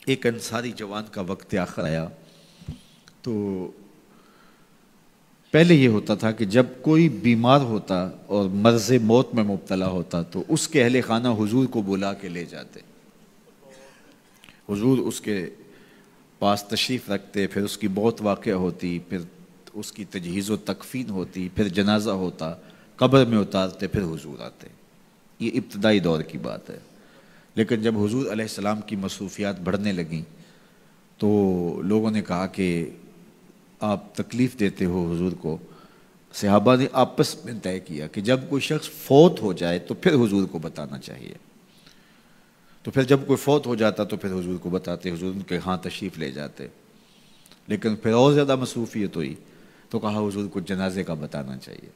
ایک انصاری جوان کا وقت آخر آیا تو پہلے یہ ہوتا تھا کہ جب کوئی بیمار ہوتا اور مرض موت میں مبتلا ہوتا تو اس کے اہل خانہ حضور کو بلا کے لے جاتے. حضور اس کے پاس تشریف رکھتے، پھر اس کی موت واقع ہوتی، پھر اس کی تجہیز و تکفین ہوتی، پھر جنازہ ہوتا، قبر میں اتارتے، پھر حضور آتے. یہ ابتدائی دور کی بات ہے. لیکن جب حضور علیہ السلام کی مصروفیات بڑھنے لگیں تو لوگوں نے کہا کہ آپ تکلیف دیتے ہو حضور کو. صحابہ نے آپس میں طے کیا کہ جب کوئی شخص فوت ہو جائے تو پھر حضور کو بتانا چاہیے. تو پھر جب کوئی فوت ہو جاتا تو پھر حضور کو بتاتے، حضور ان کے ہاں تشریف لے جاتے. لیکن پھر اور زیادہ مصروفیت ہوئی تو کہا حضور کو جنازے کا بتانا چاہیے،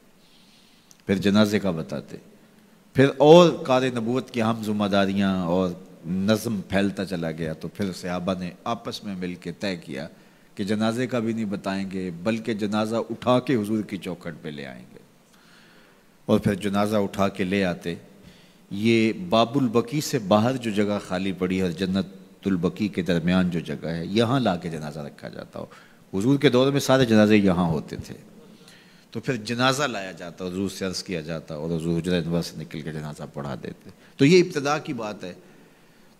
پھر جنازے کا بتاتے. پھر اور کار نبوت کی اہم ذمہ داریاں اور نظم پھیلتا چلا گیا تو پھر صحابہ نے آپس میں مل کے طے کیا کہ جنازے کا بھی نہیں بتائیں گے بلکہ جنازہ اٹھا کے حضور کی چوکھٹ پہ لے آئیں گے. اور پھر جنازہ اٹھا کے لے آتے. یہ باب البقیع سے باہر جو جگہ خالی پڑی ہے، جنت البقیع کے درمیان جو جگہ ہے، یہاں لا کے جنازہ رکھا جاتا ہو. حضور کے دور میں سارے جنازے یہاں ہوتے تھے. تو پھر جنازہ لایا جاتا، حضور سے عرض کیا جاتا اور حضور حجرہ انور سے نکل کے جنازہ پڑھا دیتے. تو یہ ابتدا کی بات ہے.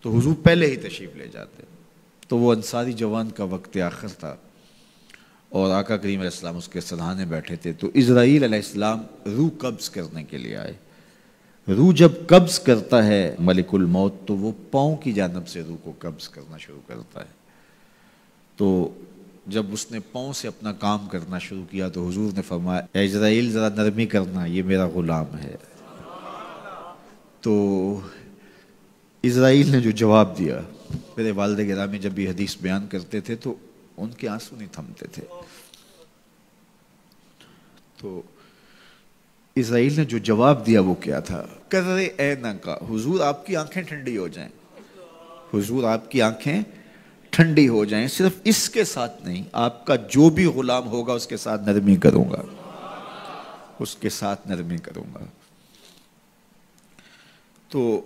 تو حضور پہلے ہی تشریف لے جاتے. تو وہ انصاری جوان کا وقت آخر تھا اور آقا کریم علیہ السلام اس کے سرہانے بیٹھے تھے. تو اسرائیل علیہ السلام روح قبض کرنے کے لیے آئے. روح جب قبض کرتا ہے ملک الموت تو وہ پاؤں کی جانب سے روح کو قبض کرنا شروع کرتا ہے. تو جب اس نے پاؤں سے اپنا کام کرنا شروع کیا تو حضور نے فرمایا اے اسرائیل ذرا نرمی کرنا، یہ میرا غلام ہے. تو اسرائیل نے جو جواب دیا، میرے والد گرامی جب یہ حدیث بیان کرتے تھے تو ان کے آنسو نہیں تھمتے تھے. تو اسرائیل نے جو جواب دیا وہ کیا تھا؟ کرے عینہ کا، حضور آپ کی آنکھیں ٹھنڈی ہو جائیں، حضور آپ کی آنکھیں ٹھنڈی ہو جائیں. صرف اس کے ساتھ نہیں، آپ کا جو بھی غلام ہوگا اس کے ساتھ نرمی کروں گا، اس کے ساتھ نرمی کروں گا. تو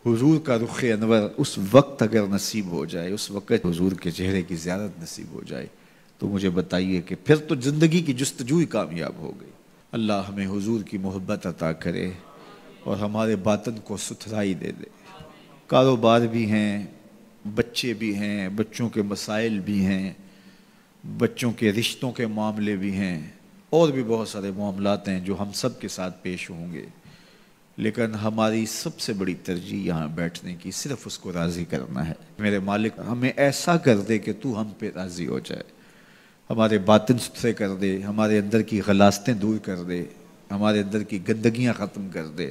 حضور کا رخ انور اس وقت اگر نصیب ہو جائے، اس وقت حضور کے چہرے کی زیارت نصیب ہو جائے تو مجھے بتائیے کہ پھر تو زندگی کی جستجو ہی کامیاب ہو گئی. اللہ ہمیں حضور کی محبت عطا کرے اور ہمارے باطن کو ستھرائی دے دے. کاروبار بھی ہیں، بچے بھی ہیں، بچوں کے مسائل بھی ہیں، بچوں کے رشتوں کے معاملے بھی ہیں، اور بھی بہت سارے معاملات ہیں جو ہم سب کے ساتھ پیش ہوں گے. لیکن ہماری سب سے بڑی ترجیح یہاں بیٹھنے کی صرف اس کو راضی کرنا ہے. میرے مالک ہمیں ایسا کر دے کہ تو ہم پہ راضی ہو جائے، ہمارے باطن ستھرے کر دے، ہمارے اندر کی غلاستیں دور کر دے، ہمارے اندر کی گندگیاں ختم کر دے،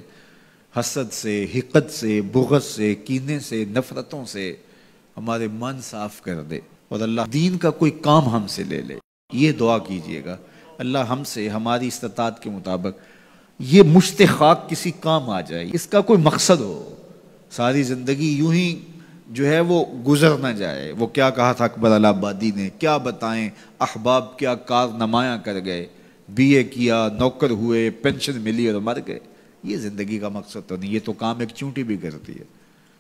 حسد سے، حقد سے، بغض سے، کینے سے، نفرتوں سے ہمارے من صاف کر دے. اور اللہ دین کا کوئی کام ہم سے لے لے. یہ دعا کیجئے گا اللہ ہم سے ہماری استطاعت کے مطابق یہ مشت خاک کسی کام آ جائے، اس کا کوئی مقصد ہو، ساری زندگی یوں ہی جو ہے وہ گزر نہ جائے. وہ کیا کہا تھا اکبر الہ آبادی نے، کیا بتائیں احباب کیا کار نمایاں کر گئے، بی اے کیا، نوکر ہوئے، پینشن ملی اور مر گئے. یہ زندگی کا مقصد تو نہیں. یہ تو کام ایک چونٹی بھی کرتی ہے.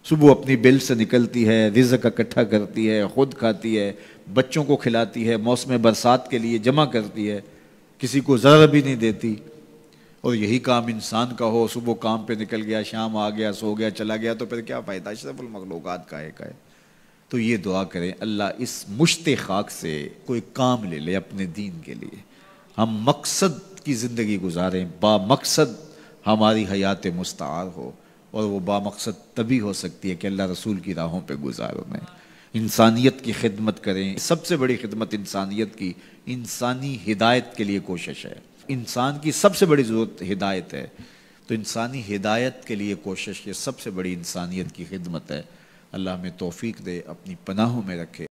صبح اپنی بل سے نکلتی ہے، رزق اکٹھا کرتی ہے، خود کھاتی ہے، بچوں کو کھلاتی ہے، موسم برسات کے لیے جمع کرتی ہے، کسی کو ذرا بھی نہیں دیتی. اور یہی کام انسان کا ہو، صبح کام پہ نکل گیا، شام آ گیا، سو گیا، چلا گیا، تو پھر کیا فائدہ؟ اشرف المخلوقات کا ہے. تو یہ دعا کریں اللہ اس مشت خاک سے کوئی کام لے لے اپنے دین کے لیے، ہم مقصد کی زندگی گزاریں، با مقصد ہماری حیات مستعار ہو. اور وہ با مقصد تبھی ہو سکتی ہے کہ اللہ رسول کی راہوں پہ گزاروں میں انسانیت کی خدمت کریں. سب سے بڑی خدمت انسانیت کی انسانی ہدایت کے لیے کوشش ہے. انسان کی سب سے بڑی ضرورت ہدایت ہے. تو انسانی ہدایت کے لیے کوشش یہ سب سے بڑی انسانیت کی خدمت ہے. اللہ ہمیں توفیق دے، اپنی پناہوں میں رکھے.